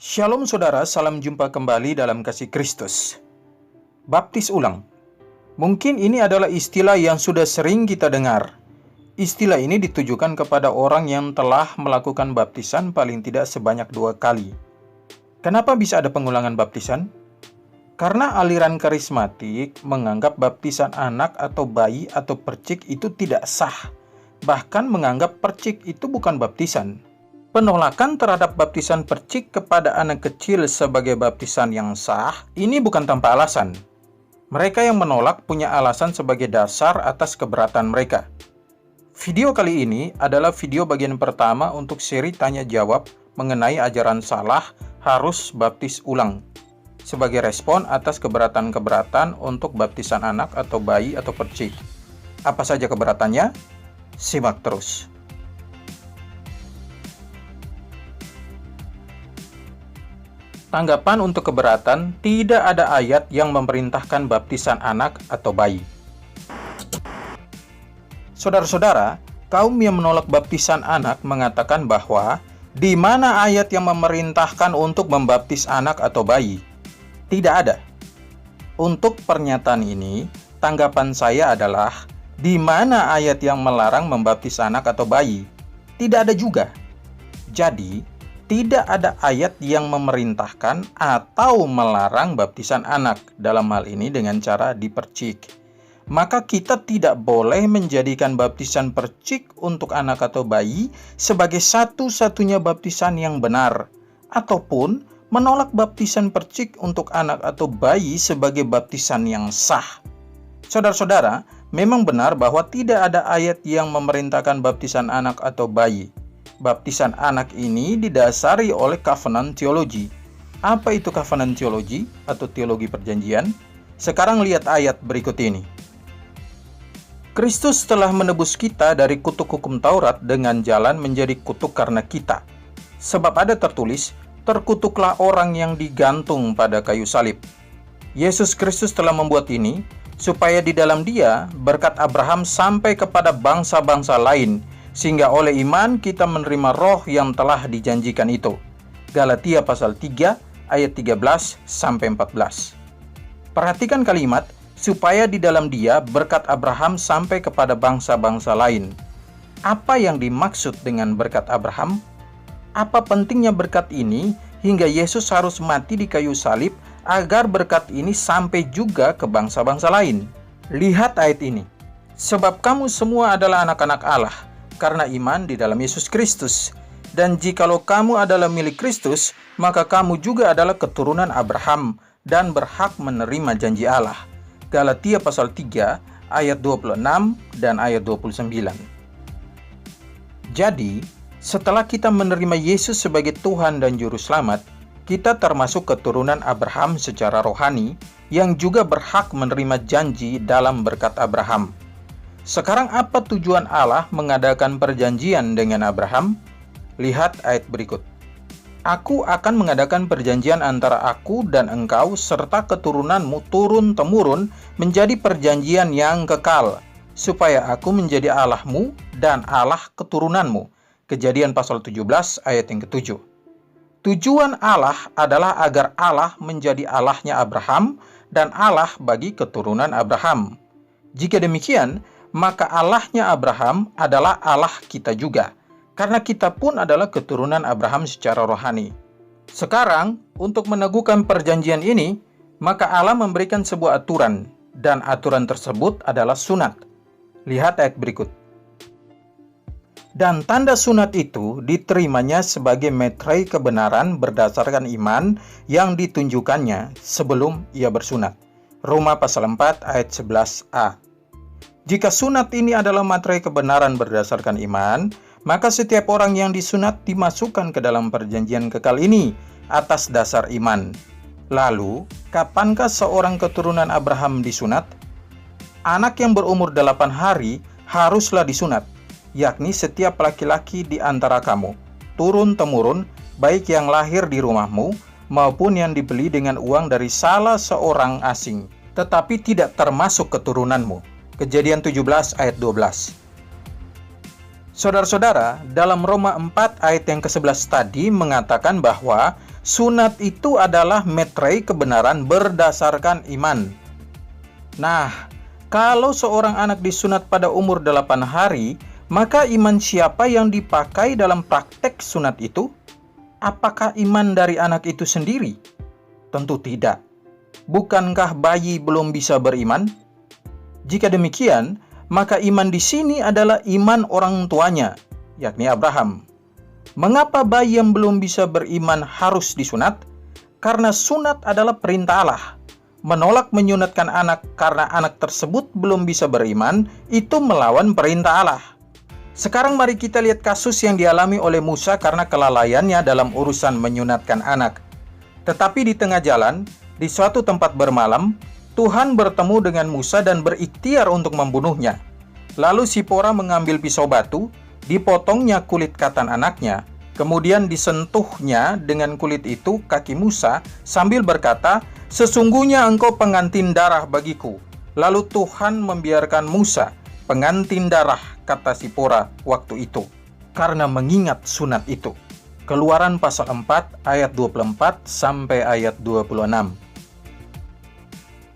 Shalom saudara, salam jumpa kembali dalam kasih Kristus. Baptis ulang. Mungkin ini adalah istilah yang sudah sering kita dengar. Istilah ini ditujukan kepada orang yang telah melakukan baptisan paling tidak sebanyak 2 kali. Kenapa bisa ada pengulangan baptisan? Karena aliran karismatik menganggap baptisan anak atau bayi atau percik itu tidak sah. Bahkan menganggap percik itu bukan baptisan. Penolakan terhadap baptisan percik kepada anak kecil sebagai baptisan yang sah, ini bukan tanpa alasan. Mereka yang menolak punya alasan sebagai dasar atas keberatan mereka. Video kali ini adalah video bagian pertama untuk seri tanya-jawab mengenai ajaran salah harus baptis ulang, sebagai respon atas keberatan-keberatan untuk baptisan anak atau bayi atau percik. Apa saja keberatannya? Simak terus. Tanggapan untuk keberatan, tidak ada ayat yang memerintahkan baptisan anak atau bayi. Saudara-saudara, kaum yang menolak baptisan anak mengatakan bahwa di mana ayat yang memerintahkan untuk membaptis anak atau bayi? Tidak ada. Untuk pernyataan ini, tanggapan saya adalah di mana ayat yang melarang membaptis anak atau bayi? Tidak ada juga. Jadi, tidak ada ayat yang memerintahkan atau melarang baptisan anak, dalam hal ini dengan cara dipercik. Maka kita tidak boleh menjadikan baptisan percik untuk anak atau bayi sebagai satu-satunya baptisan yang benar, ataupun menolak baptisan percik untuk anak atau bayi sebagai baptisan yang sah. Saudara-saudara, memang benar bahwa tidak ada ayat yang memerintahkan baptisan anak atau bayi. Baptisan anak ini didasari oleh covenant theology. Apa itu covenant theology atau teologi perjanjian? Sekarang lihat ayat berikut ini. Kristus telah menebus kita dari kutuk hukum Taurat dengan jalan menjadi kutuk karena kita. Sebab ada tertulis, terkutuklah orang yang digantung pada kayu salib. Yesus Kristus telah membuat ini, supaya di dalam Dia berkat Abraham sampai kepada bangsa-bangsa lain, sehingga oleh iman kita menerima roh yang telah dijanjikan itu. Galatia pasal 3 ayat 13-14. Perhatikan kalimat, supaya di dalam Dia berkat Abraham sampai kepada bangsa-bangsa lain. Apa yang dimaksud dengan berkat Abraham? Apa pentingnya berkat ini hingga Yesus harus mati di kayu salib agar berkat ini sampai juga ke bangsa-bangsa lain? Lihat ayat ini. Sebab kamu semua adalah anak-anak Allah karena iman di dalam Yesus Kristus. Dan jikalau kamu adalah milik Kristus, maka kamu juga adalah keturunan Abraham dan berhak menerima janji Allah. Galatia pasal 3 ayat 26 dan ayat 29. Jadi, setelah kita menerima Yesus sebagai Tuhan dan Juru Selamat, kita termasuk keturunan Abraham secara rohani yang juga berhak menerima janji dalam berkat Abraham. Sekarang apa tujuan Allah mengadakan perjanjian dengan Abraham? Lihat ayat berikut. Aku akan mengadakan perjanjian antara aku dan engkau serta keturunanmu turun-temurun menjadi perjanjian yang kekal, supaya aku menjadi Allahmu dan Allah keturunanmu. Kejadian pasal 17 ayat yang ke-7. Tujuan Allah adalah agar Allah menjadi Allahnya Abraham dan Allah bagi keturunan Abraham. Jika demikian, maka Allahnya Abraham adalah Allah kita juga, karena kita pun adalah keturunan Abraham secara rohani. Sekarang, untuk meneguhkan perjanjian ini, maka Allah memberikan sebuah aturan, dan aturan tersebut adalah sunat. Lihat ayat berikut. Dan tanda sunat itu diterimanya sebagai meterai kebenaran berdasarkan iman yang ditunjukkannya sebelum ia bersunat. Roma pasal 4 ayat 11a. Jika sunat ini adalah materai kebenaran berdasarkan iman, maka setiap orang yang disunat dimasukkan ke dalam perjanjian kekal ini atas dasar iman. Lalu, kapankah seorang keturunan Abraham disunat? Anak yang berumur 8 hari haruslah disunat, yakni setiap laki-laki di antara kamu, turun-temurun, baik yang lahir di rumahmu, maupun yang dibeli dengan uang dari salah seorang asing, tetapi tidak termasuk keturunanmu. Kejadian 17 ayat 12. Saudara-saudara, dalam Roma 4 ayat yang ke-11 tadi mengatakan bahwa sunat itu adalah metrei kebenaran berdasarkan iman. Nah, kalau seorang anak disunat pada umur 8 hari, maka iman siapa yang dipakai dalam praktek sunat itu? Apakah iman dari anak itu sendiri? Tentu tidak. Bukankah bayi belum bisa beriman? Jika demikian, maka iman di sini adalah iman orang tuanya, yakni Abraham. Mengapa bayi yang belum bisa beriman harus disunat? Karena sunat adalah perintah Allah. Menolak menyunatkan anak karena anak tersebut belum bisa beriman, itu melawan perintah Allah. Sekarang mari kita lihat kasus yang dialami oleh Musa karena kelalaiannya dalam urusan menyunatkan anak. Tetapi di tengah jalan, di suatu tempat bermalam, Tuhan bertemu dengan Musa dan berikhtiar untuk membunuhnya. Lalu Sipora mengambil pisau batu, dipotongnya kulit katan anaknya, kemudian disentuhnya dengan kulit itu kaki Musa sambil berkata, "Sesungguhnya engkau pengantin darah bagiku." Lalu Tuhan membiarkan Musa, pengantin darah, kata Sipora waktu itu, karena mengingat sunat itu. Keluaran pasal 4 ayat 24 sampai ayat 26.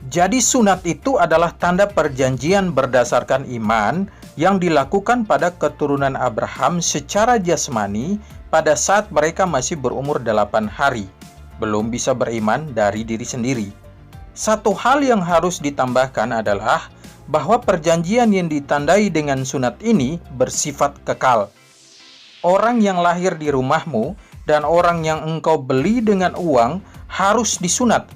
Jadi sunat itu adalah tanda perjanjian berdasarkan iman yang dilakukan pada keturunan Abraham secara jasmani pada saat mereka masih berumur 8 hari, belum bisa beriman dari diri sendiri. Satu hal yang harus ditambahkan adalah bahwa perjanjian yang ditandai dengan sunat ini bersifat kekal. Orang yang lahir di rumahmu dan orang yang engkau beli dengan uang harus disunat.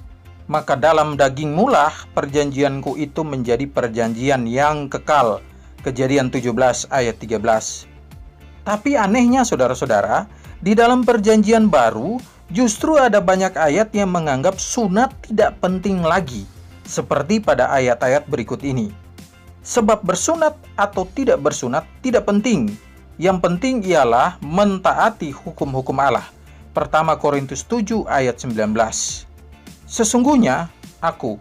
Maka dalam dagingmu lah perjanjianku itu menjadi perjanjian yang kekal. Kejadian 17 ayat 13. Tapi anehnya saudara-saudara, di dalam perjanjian baru justru ada banyak ayat yang menganggap sunat tidak penting lagi, seperti pada ayat-ayat berikut ini. Sebab bersunat atau tidak bersunat tidak penting. Yang penting ialah mentaati hukum-hukum Allah. Pertama Korintus 7 ayat 19. Sesungguhnya, aku,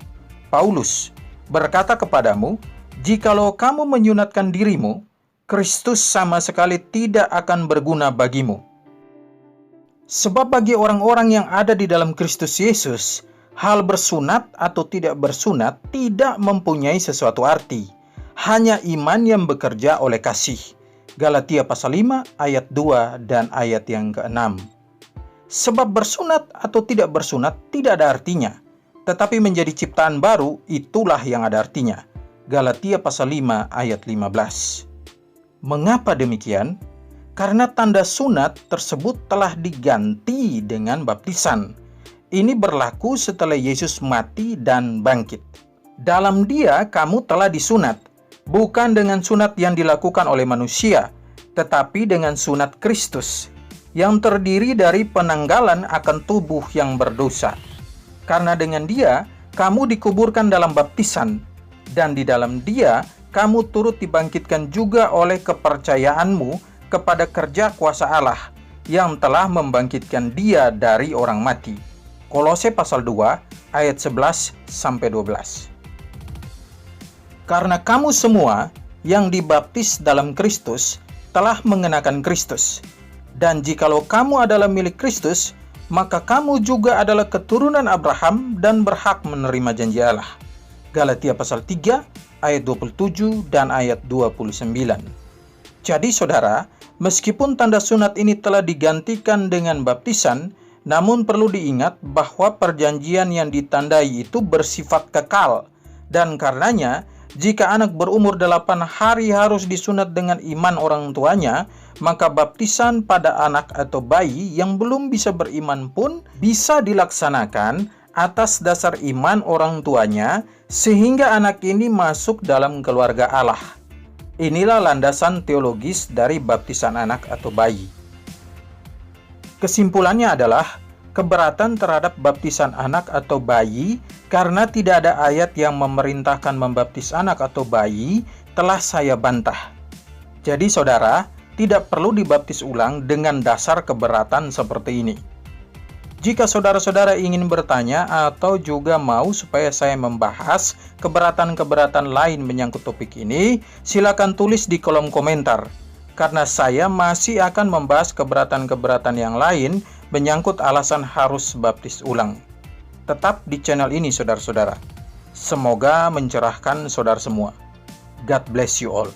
Paulus, berkata kepadamu, jikalau kamu menyunatkan dirimu, Kristus sama sekali tidak akan berguna bagimu. Sebab bagi orang-orang yang ada di dalam Kristus Yesus, hal bersunat atau tidak bersunat tidak mempunyai sesuatu arti. Hanya iman yang bekerja oleh kasih. Galatia pasal 5 ayat 2 dan ayat yang ke-6. Sebab bersunat atau tidak bersunat tidak ada artinya, tetapi menjadi ciptaan baru itulah yang ada artinya. Galatia pasal 5 ayat 15. Mengapa demikian? Karena tanda sunat tersebut telah diganti dengan baptisan. Ini berlaku setelah Yesus mati dan bangkit. Dalam Dia kamu telah disunat, bukan dengan sunat yang dilakukan oleh manusia, tetapi dengan sunat Kristus, yang terdiri dari penanggalan akan tubuh yang berdosa. Karena dengan Dia, kamu dikuburkan dalam baptisan, dan di dalam Dia, kamu turut dibangkitkan juga oleh kepercayaanmu kepada kerja kuasa Allah, yang telah membangkitkan Dia dari orang mati. Kolose pasal 2, ayat 11-12. Karena kamu semua yang dibaptis dalam Kristus, telah mengenakan Kristus. Dan jikalau kamu adalah milik Kristus, maka kamu juga adalah keturunan Abraham dan berhak menerima janji Allah. Galatia pasal 3 ayat 27 dan ayat 29. Jadi saudara, meskipun tanda sunat ini telah digantikan dengan baptisan, namun perlu diingat bahwa perjanjian yang ditandai itu bersifat kekal. Dan karenanya, jika anak berumur 8 hari harus disunat dengan iman orang tuanya, maka baptisan pada anak atau bayi yang belum bisa beriman pun bisa dilaksanakan atas dasar iman orang tuanya, sehingga anak ini masuk dalam keluarga Allah. Inilah landasan teologis dari baptisan anak atau bayi. Kesimpulannya adalah keberatan terhadap baptisan anak atau bayi karena tidak ada ayat yang memerintahkan membaptis anak atau bayi telah saya bantah. Jadi saudara, tidak perlu dibaptis ulang dengan dasar keberatan seperti ini. Jika saudara-saudara ingin bertanya atau juga mau supaya saya membahas keberatan-keberatan lain menyangkut topik ini, silakan tulis di kolom komentar. karena saya masih akan membahas keberatan-keberatan yang lain menyangkut alasan harus baptis ulang. Tetap di channel ini, saudara-saudara. Semoga mencerahkan saudara semua. God bless you all.